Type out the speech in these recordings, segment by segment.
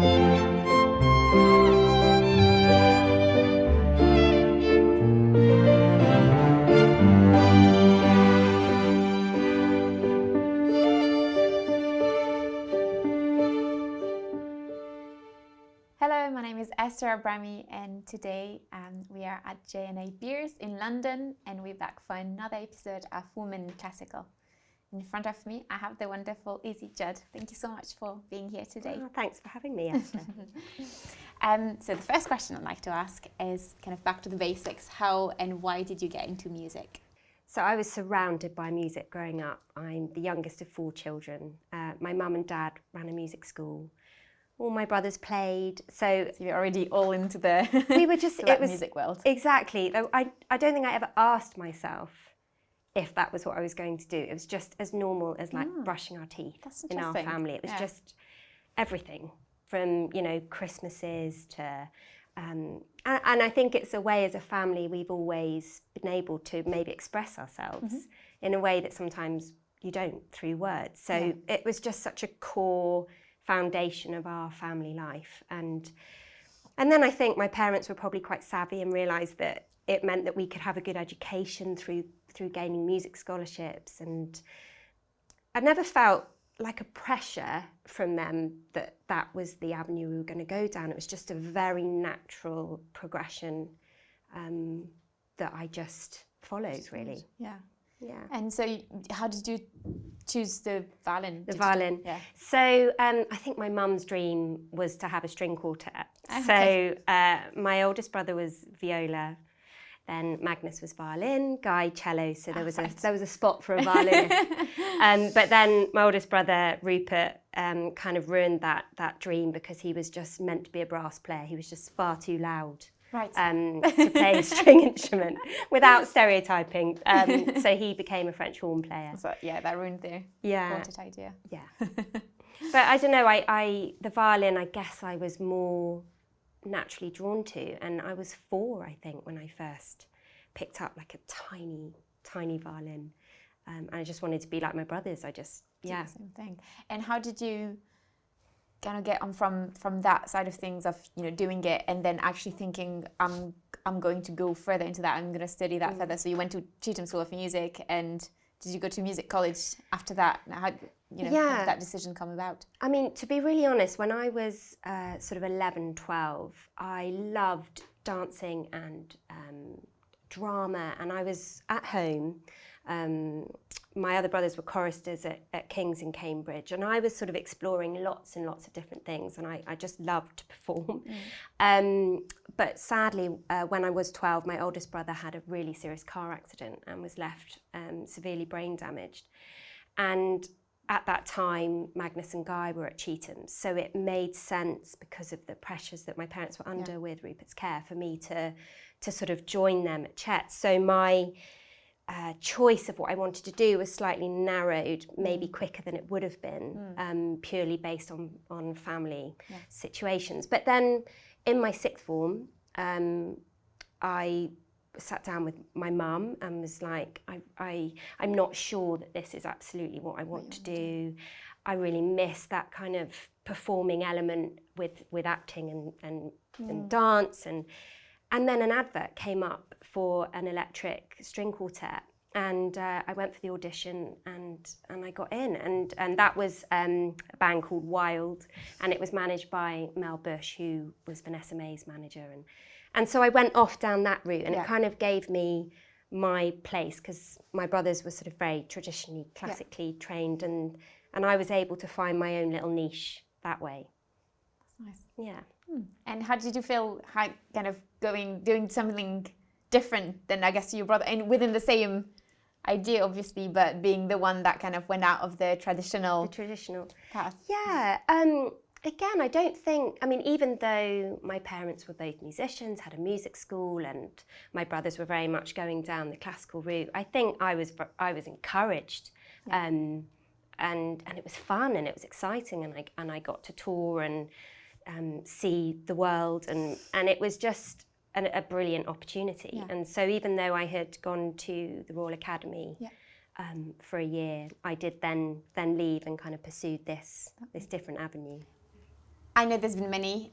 Hello, my name is Esther Abrami, and today we are at J&A Beers in London, and we're back for another episode of Women in Classical. In front of me, I have the wonderful Izzy Judd. Thank you so much for being here today. Oh, thanks for having me, Esther. So the first question I'd like to ask is kind of back to the basics. How and why did you get into music? So I was surrounded by music growing up. I'm the youngest of 4 children. My mum and dad ran a music school. All my brothers played, so you're already all into the we were just it was music world. Exactly. Though I don't think I ever asked myself if that was what I was going to do. It was just as normal as like brushing our teeth in our family. It was just everything from, you know, Christmases to and I think it's a way as a family we've always been able to maybe express ourselves in a way that sometimes you don't through words. So it was just such a core foundation of our family life, and then I think my parents were probably quite savvy and realised that it meant that we could have a good education through gaining music scholarships, and I never felt like a pressure from them that was the avenue we were going to go down. It was just a very natural progression that I just followed, really. Yeah. And so how did you choose the violin? So I think my mum's dream was to have a string quartet. Okay. So my oldest brother was viola, then Magnus was violin, Guy cello. So there was a spot for a violinist. But then my oldest brother Rupert kind of ruined that dream because he was just meant to be a brass player. He was just far too loud. Right. To play a string instrument without stereotyping. So he became a French horn player. So, that ruined the quartet idea. Yeah. But I don't know, the violin, I guess I was more naturally drawn to. And I was 4, I think, when I first picked up like a tiny, tiny violin. And I just wanted to be like my brothers. I just, Did the same thing. And how did you kind of get on from that side of things of, you know, doing it and then actually thinking I'm going to go further into that, I'm going to study that further? So you went to Cheetham School of Music, and did you go to music college after that? How did that decision come about? I mean, to be really honest, when I was sort of 11, 12, I loved dancing and drama, and I was at home. My other brothers were choristers at King's in Cambridge, and I was sort of exploring lots and lots of different things, and I just loved to perform. But sadly, when I was 12, my oldest brother had a really serious car accident and was left severely brain damaged. And at that time, Magnus and Guy were at Cheetham, so it made sense, because of the pressures that my parents were under with Rupert's care, for me to sort of join them at Chet. So my choice of what I wanted to do was slightly narrowed, maybe quicker than it would have been, purely based on family situations. But then in my 6th form, I sat down with my mum and was like, I'm not sure that this is absolutely what I want to do. I really miss that kind of performing element with acting and dance. And then an advert came up for an electric string quartet, and I went for the audition and I got in, and that was a band called Wild, and it was managed by Mel Bush, who was Vanessa May's manager, and so I went off down that route, and it kind of gave me my place, because my brothers were sort of very traditionally, classically trained, and I was able to find my own little niche that way. That's nice. Yeah. And how did you feel, kind of doing something different than, I guess, your brother, and within the same idea, obviously, but being the one that kind of went out of the traditional path? Yeah. Again, I don't think, I mean, even though my parents were both musicians, had a music school, and my brothers were very much going down the classical route, I think I was encouraged, and it was fun and it was exciting, and I got to tour and see the world, and it was just a brilliant opportunity. Yeah. And so even though I had gone to the Royal Academy for a year, I did then leave and kind of pursued this different avenue. I know there's been many,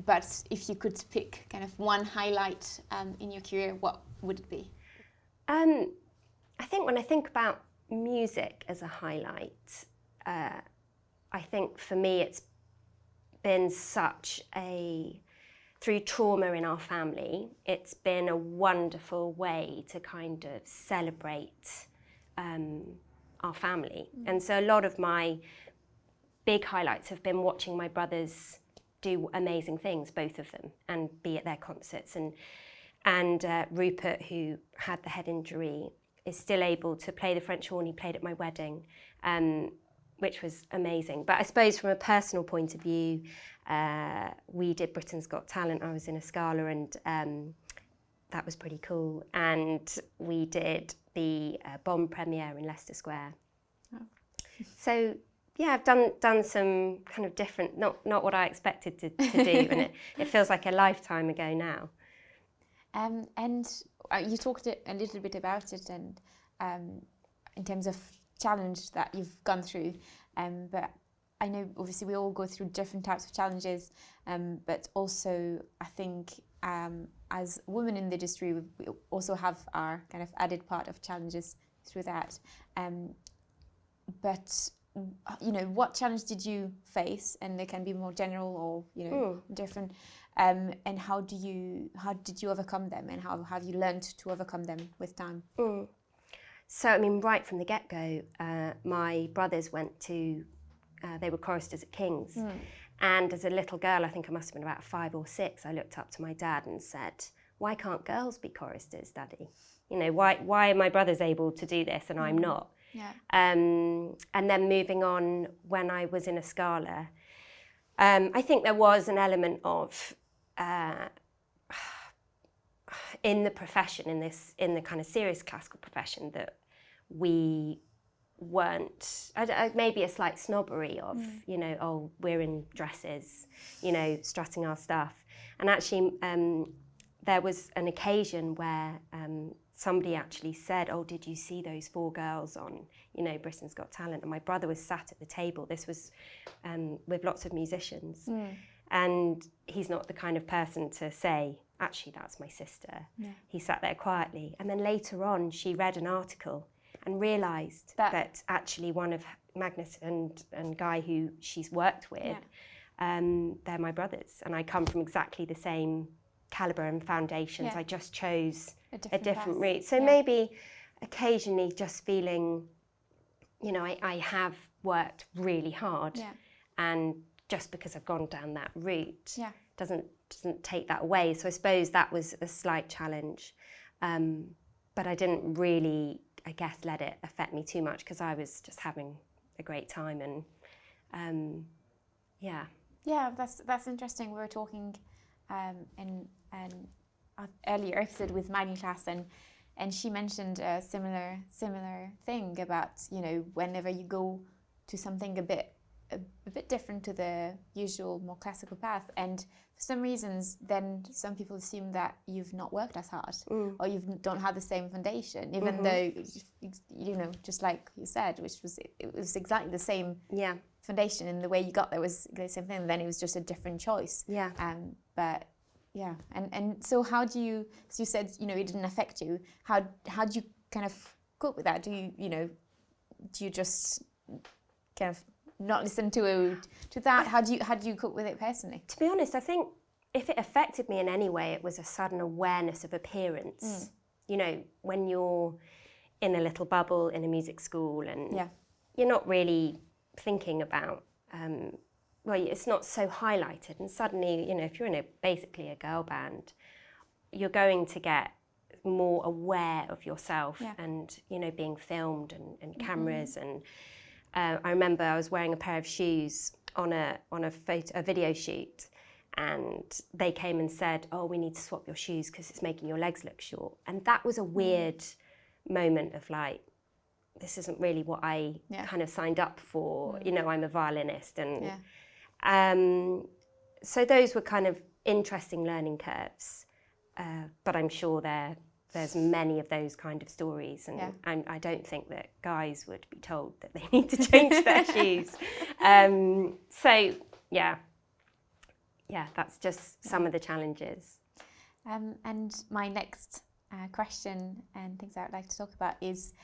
but if you could pick kind of one highlight in your career, what would it be? I think when I think about music as a highlight, I think for me it's been through trauma in our family, it's been a wonderful way to kind of celebrate our family. And so a lot of my big highlights have been watching my brothers do amazing things, both of them, and be at their concerts. And Rupert, who had the head injury, is still able to play the French horn. He played at my wedding, which was amazing. But I suppose from a personal point of view, we did Britain's Got Talent. I was in a Scala, and that was pretty cool. And we did the Bond premiere in Leicester Square. Oh. So yeah, I've done some kind of different, not what I expected to do, and it feels like a lifetime ago now. And you talked a little bit about it, and in terms of challenge that you've gone through, but I know obviously we all go through different types of challenges, but also I think as women in the industry, we also have our kind of added part of challenges through that. But you know, what challenge did you face? And they can be more general or different. And how did you overcome them? And how have you learned to overcome them with time? So I mean, right from the get-go, my brothers went to. They were choristers at King's, and as a little girl, I think I must have been about 5 or 6. I looked up to my dad and said, "Why can't girls be choristers, Daddy? You know, why are my brothers able to do this and I'm not?" Yeah. And then moving on, when I was in a Scala, I think there was an element of in the profession, in the kind of serious classical profession, that we weren't, maybe a slight snobbery of, you know, oh, we're in dresses, you know, strutting our stuff. And actually, there was an occasion where somebody actually said, "Oh, did you see those 4 girls on, you know, Britain's Got Talent?" And my brother was sat at the table. This was with lots of musicians. And he's not the kind of person to say, "Actually, that's my sister." Yeah. He sat there quietly. And then later on, she read an article and realised that actually one of Magnus and Guy, who she's worked with, they're my brothers. And I come from exactly the same calibre and foundations. I just chose a different route. So maybe occasionally just feeling, you know, I have worked really hard, and just because I've gone down that route doesn't take that away. So I suppose that was a slight challenge, but I didn't really, I guess, let it affect me too much, because I was just having a great time. And that's interesting. We were talking in an earlier episode with my class, and she mentioned a similar thing about, you know, whenever you go to something a bit different to the usual more classical path, and for some reasons then some people assume that you've not worked as hard, or you don't have the same foundation, even though, you know, just like you said, it was exactly the same foundation, and the way you got there was the same thing, then it was just a different choice. But yeah, and so how do you, as you said, you know, it didn't affect you, how do you kind of cope with that? Do you just kind of not listen to that? How do you cope with it personally? To be honest, I think if it affected me in any way, it was a sudden awareness of appearance. You know, when you're in a little bubble in a music school, and you're not really thinking about, well, it's not so highlighted, and suddenly, you know, if you're in basically a girl band, you're going to get more aware of yourself, and, you know, being filmed and cameras. And I remember I was wearing a pair of shoes on a video shoot, and they came and said, "Oh, we need to swap your shoes because it's making your legs look short." And that was a weird moment of like, this isn't really what I kind of signed up for. You know, I'm a violinist, and so those were kind of interesting learning curves. But I'm sure there's many of those kind of stories, and I don't think that guys would be told that they need to change their shoes. So yeah. yeah, that's just some of the challenges. And my next question and things I would like to talk about is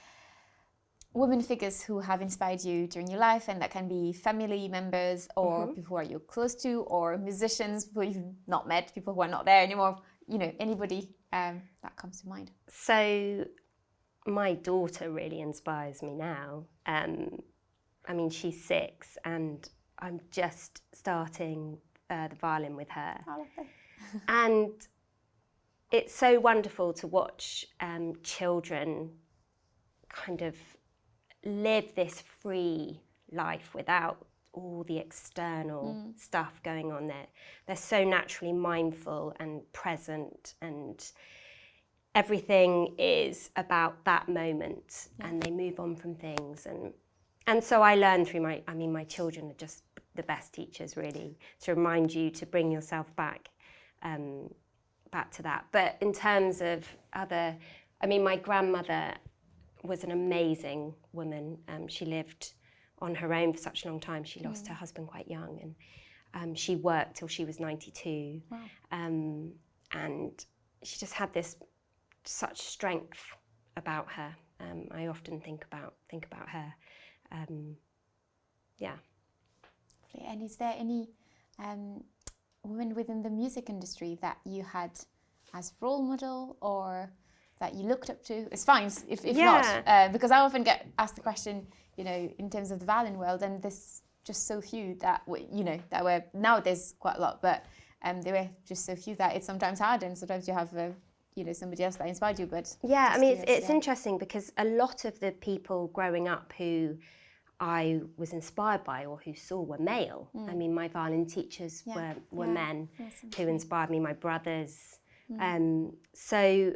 women figures who have inspired you during your life, and that can be family members or people who are you close to, or musicians who you've not met, people who are not there anymore, you know, anybody that comes to mind. So my daughter really inspires me now. I mean, she's 6 and I'm just starting the violin with her. Oh, lovely. And it's so wonderful to watch children kind of live this free life without all the external stuff going on there. They're so naturally mindful and present, and everything is about that moment, and they move on from things. And so I learn through my children are just the best teachers, really, to remind you to bring yourself back to that. But in terms of other, I mean, my grandmother was an amazing woman. She lived on her own for such a long time. She lost her husband quite young, and she worked till she was 92. Wow. And she just had this such strength about her. I often think about her. Yeah. And is there any women within the music industry that you had as role model or that you looked up to? It's fine if not, because I often get asked the question, you know, in terms of the violin world, and there's just so few that that were, now there's quite a lot, but there were just so few that it's sometimes hard, and sometimes you have somebody else that inspired you. But yeah, I mean, it's interesting because a lot of the people growing up who I was inspired by or who saw were male. I mean, my violin teachers were men who inspired me, my brothers. So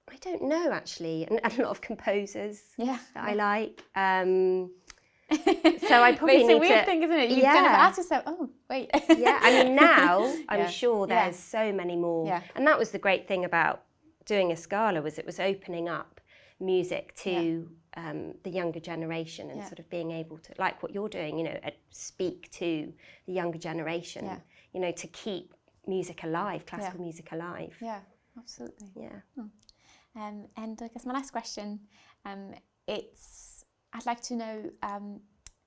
I don't know, actually, and a lot of composers that I like. So I probably it's a weird thing, isn't it? You kind of ask yourself, oh, wait. Yeah, I mean, now I'm sure there's so many more. Yeah. And that was the great thing about doing a Scala, was it was opening up music to the younger generation, and sort of being able to, like what you're doing, you know, speak to the younger generation, you know, to keep music alive, classical music alive. Yeah, absolutely. Yeah. And I guess my last question, I'd like to know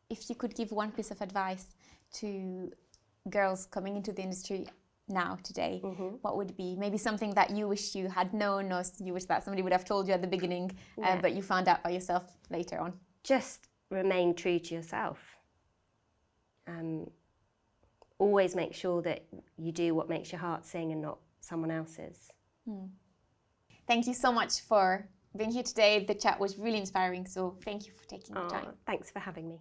if you could give one piece of advice to girls coming into the industry now, today, what would it be? Maybe something that you wish you had known, or you wish that somebody would have told you at the beginning, but you found out by yourself later on. Just remain true to yourself. Always make sure that you do what makes your heart sing and not someone else's. Thank you so much for being here today. The chat was really inspiring, so thank you for taking the time. Thanks for having me.